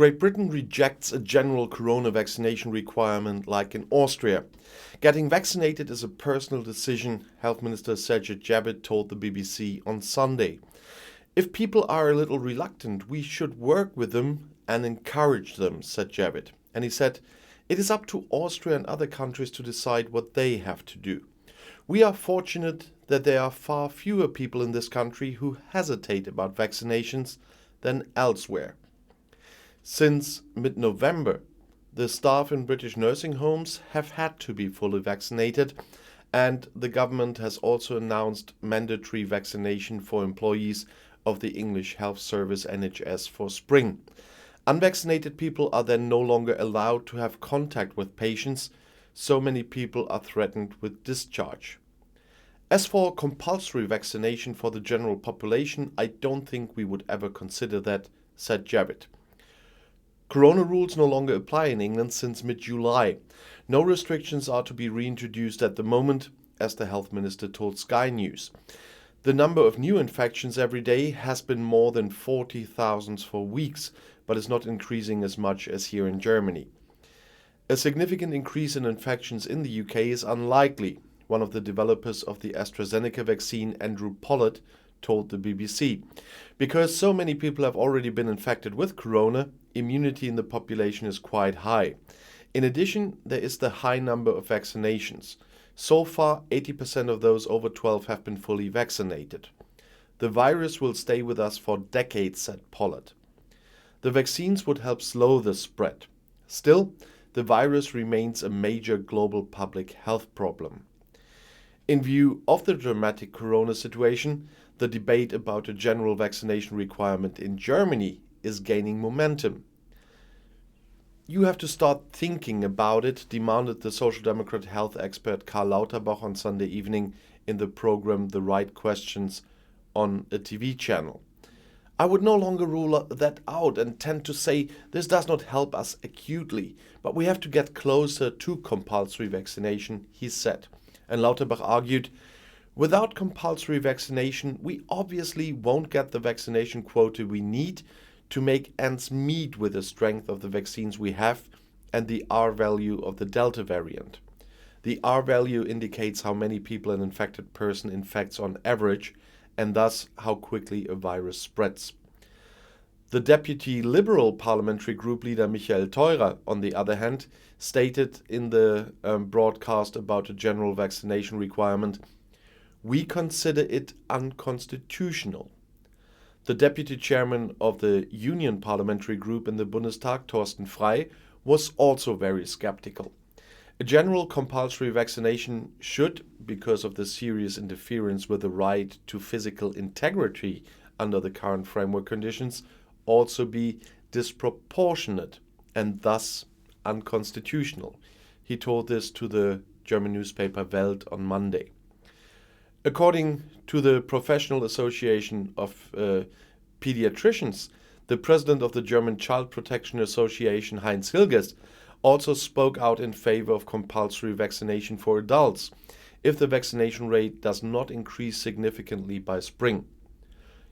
Great Britain rejects a general corona vaccination requirement like in Austria. Getting vaccinated is a personal decision, Health Minister Sajid Javid told the BBC on Sunday. If people are a little reluctant, we should work with them and encourage them, said Javid. And he said, it is up to Austria and other countries to decide what they have to do. We are fortunate that there are far fewer people in this country who hesitate about vaccinations than elsewhere. Since mid-November, the staff in British nursing homes have had to be fully vaccinated, and the government has also announced mandatory vaccination for employees of the English Health Service NHS for spring. Unvaccinated people are then no longer allowed to have contact with patients. So many people are threatened with discharge. As for compulsory vaccination for the general population, I don't think we would ever consider that, said Javid. Corona rules no longer apply in England since mid-July. No restrictions are to be reintroduced at the moment, as the health minister told Sky News. The number of new infections every day has been more than 40,000 for weeks, but is not increasing as much as here in Germany. A significant increase in infections in the UK is unlikely, one of the developers of the AstraZeneca vaccine, Andrew Pollard, told the BBC. Because so many people have already been infected with corona, immunity in the population is quite high. In addition, there is the high number of vaccinations. So far, 80% of those over 12 have been fully vaccinated. The virus will stay with us for decades, said Pollard. The vaccines would help slow the spread. Still, the virus remains a major global public health problem. In view of the dramatic corona situation, the debate about a general vaccination requirement in Germany is gaining momentum. You have to start thinking about it, demanded the Social Democrat health expert Karl Lauterbach on Sunday evening in the program The Right Questions on a TV channel. I would no longer rule that out and tend to say this does not help us acutely, but we have to get closer to compulsory vaccination, he said. And Lauterbach argued, without compulsory vaccination, we obviously won't get the vaccination quota we need to make ends meet with the strength of the vaccines we have and the R value of the Delta variant. The R value indicates how many people an infected person infects on average, and thus how quickly a virus spreads. The Deputy Liberal Parliamentary Group leader Michael Theurer, on the other hand, stated in the broadcast about a general vaccination requirement, "We consider it unconstitutional." The deputy chairman of the Union Parliamentary Group in the Bundestag, Thorsten Frey, was also very skeptical. A general compulsory vaccination should, because of the serious interference with the right to physical integrity under the current framework conditions, also be disproportionate and thus unconstitutional. He told this to the German newspaper Welt on Monday. According to the Professional Association of Pediatricians, the president of the German Child Protection Association, Heinz Hilgers, also spoke out in favor of compulsory vaccination for adults if the vaccination rate does not increase significantly by spring.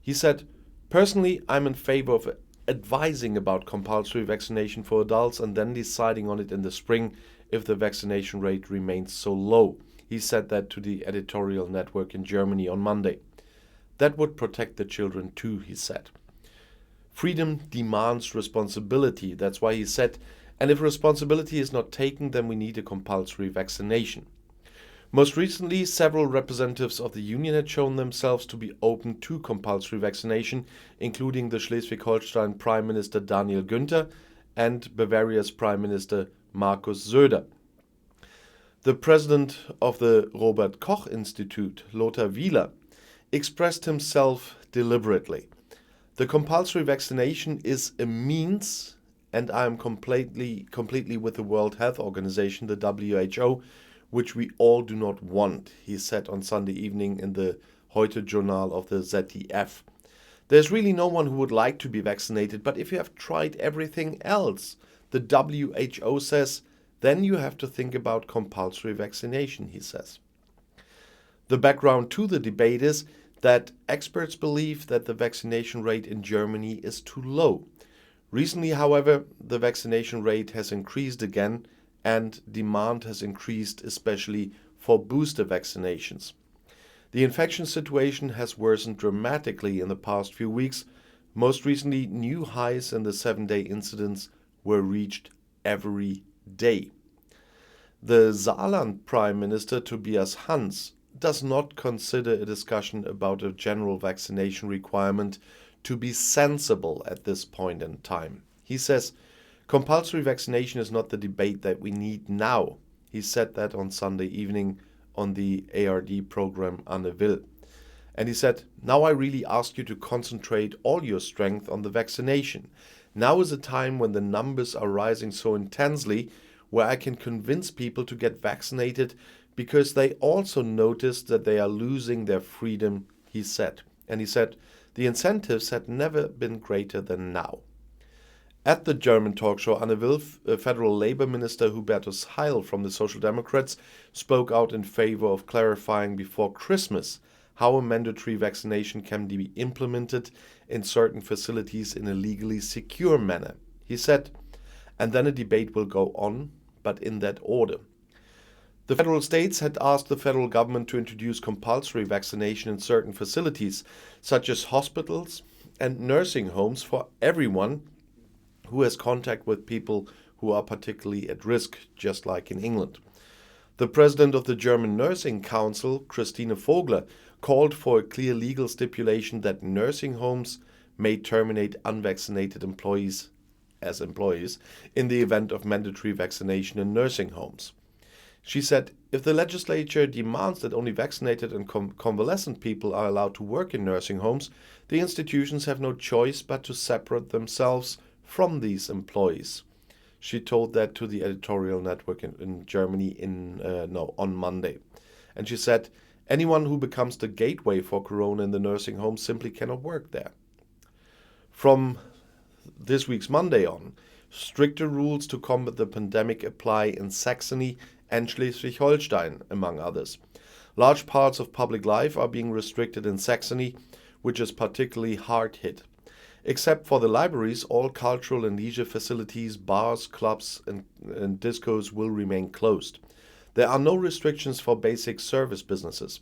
He said, "Personally, I'm in favor of advising about compulsory vaccination for adults and then deciding on it in the spring if the vaccination rate remains so low." He said that to the editorial network in Germany on Monday. That would protect the children too, he said. Freedom demands responsibility, that's why he said, and if responsibility is not taken, then we need a compulsory vaccination. Most recently, several representatives of the union had shown themselves to be open to compulsory vaccination, including the Schleswig-Holstein Prime Minister Daniel Günther and Bavaria's Prime Minister Markus Söder. The president of the Robert Koch Institute, Lothar Wieler, expressed himself deliberately. The compulsory vaccination is a means, and I am completely with the World Health Organization, the WHO, which we all do not want, he said on Sunday evening in the Heute Journal of the ZDF. There's really no one who would like to be vaccinated, but if you have tried everything else, the WHO says, then you have to think about compulsory vaccination, he says. The background to the debate is that experts believe that the vaccination rate in Germany is too low. Recently, however, the vaccination rate has increased again and demand has increased, especially for booster vaccinations. The infection situation has worsened dramatically in the past few weeks. Most recently, new highs in the 7-day incidence were reached every day. The Saarland Prime Minister Tobias Hans does not consider a discussion about a general vaccination requirement to be sensible at this point in time. He says, compulsory vaccination is not the debate that we need now. He said that on Sunday evening on the ARD program Anne Will. And he said, now I really ask you to concentrate all your strength on the vaccination. Now is a time when the numbers are rising so intensely where I can convince people to get vaccinated because they also notice that they are losing their freedom, he said. And he said, the incentives had never been greater than now. At the German talk show, Anne Will, Federal Labour Minister Hubertus Heil from the Social Democrats spoke out in favor of clarifying before Christmas how a mandatory vaccination can be implemented in certain facilities in a legally secure manner. He said, and then a debate will go on, but in that order. The federal states had asked the federal government to introduce compulsory vaccination in certain facilities, such as hospitals and nursing homes for everyone who has contact with people who are particularly at risk, just like in England. The president of the German Nursing Council, Christine Vogler, called for a clear legal stipulation that nursing homes may terminate unvaccinated employees as employees in the event of mandatory vaccination in nursing homes. She said, if the legislature demands that only vaccinated and convalescent people are allowed to work in nursing homes, the institutions have no choice but to separate themselves from these employees. She told that to the editorial network in Germany on Monday. And she said, anyone who becomes the gateway for corona in the nursing home simply cannot work there. From this week's Monday on, stricter rules to combat the pandemic apply in Saxony and Schleswig-Holstein, among others. Large parts of public life are being restricted in Saxony, which is particularly hard hit. Except for the libraries, all cultural and leisure facilities, bars, clubs and discos will remain closed. There are no restrictions for basic service businesses.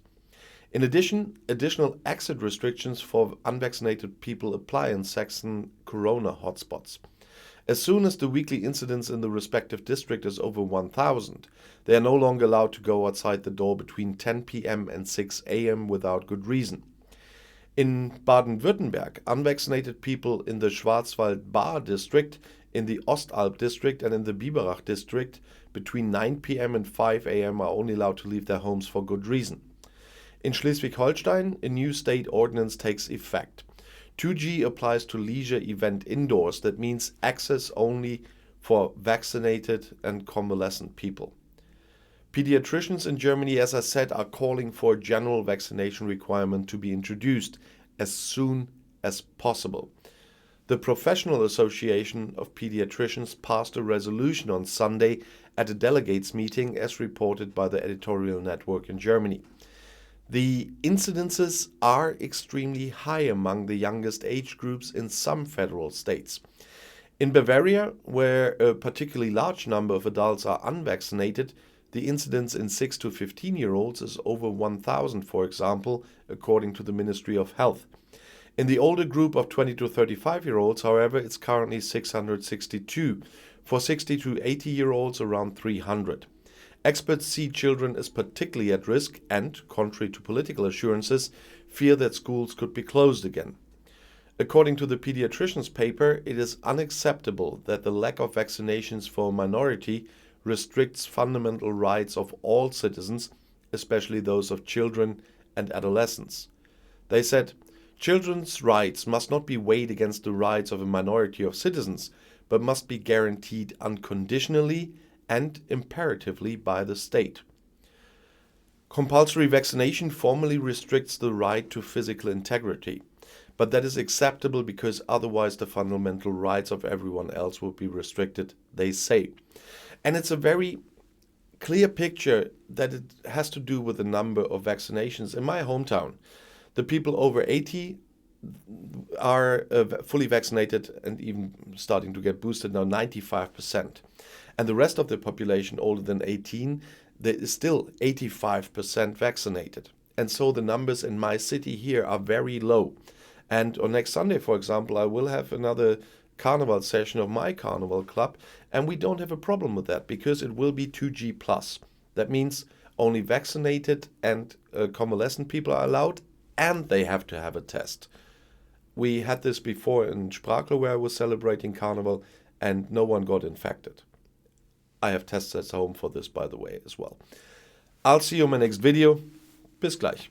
In addition, additional exit restrictions for unvaccinated people apply in Saxon corona hotspots. As soon as the weekly incidence in the respective district is over 1,000, they are no longer allowed to go outside the door between 10 p.m. and 6 a.m. without good reason. In Baden-Württemberg, unvaccinated people in the Schwarzwald-Baar district, in the Ostalb district and in the Biberach district between 9 p.m. and 5 a.m. are only allowed to leave their homes for good reason. In Schleswig-Holstein, a new state ordinance takes effect. 2G applies to leisure event indoors. That means access only for vaccinated and convalescent people. Pediatricians in Germany, as I said, are calling for a general vaccination requirement to be introduced as soon as possible. The Professional Association of Pediatricians passed a resolution on Sunday at a delegates meeting, as reported by the editorial network in Germany. The incidences are extremely high among the youngest age groups in some federal states. In Bavaria, where a particularly large number of adults are unvaccinated, the incidence in 6 to 15-year-olds is over 1,000, for example, according to the Ministry of Health. In the older group of 20 to 35-year-olds, however, it's currently 662. For 60 to 80-year-olds, around 300. Experts see children as particularly at risk and, contrary to political assurances, fear that schools could be closed again. According to the Pediatrician's paper, it is unacceptable that the lack of vaccinations for a minority restricts fundamental rights of all citizens, especially those of children and adolescents. They said, children's rights must not be weighed against the rights of a minority of citizens, but must be guaranteed unconditionally and imperatively by the state. Compulsory vaccination formally restricts the right to physical integrity, but that is acceptable because otherwise the fundamental rights of everyone else would be restricted, they say. And it's a very clear picture that it has to do with the number of vaccinations. In my hometown, the people over 80 are fully vaccinated and even starting to get boosted now, 95%. And the rest of the population older than 18, there is still 85% vaccinated. And so the numbers in my city here are very low. And on next Sunday, for example, I will have another carnival session of my carnival club, and we don't have a problem with that because it will be 2G plus. That means only vaccinated and convalescent people are allowed, and they have to have a test. We had this before in Sprachlo where I was celebrating carnival, and no one got infected. I have tests at home for this, by the way, as well. I'll see you in my next video. Bis gleich.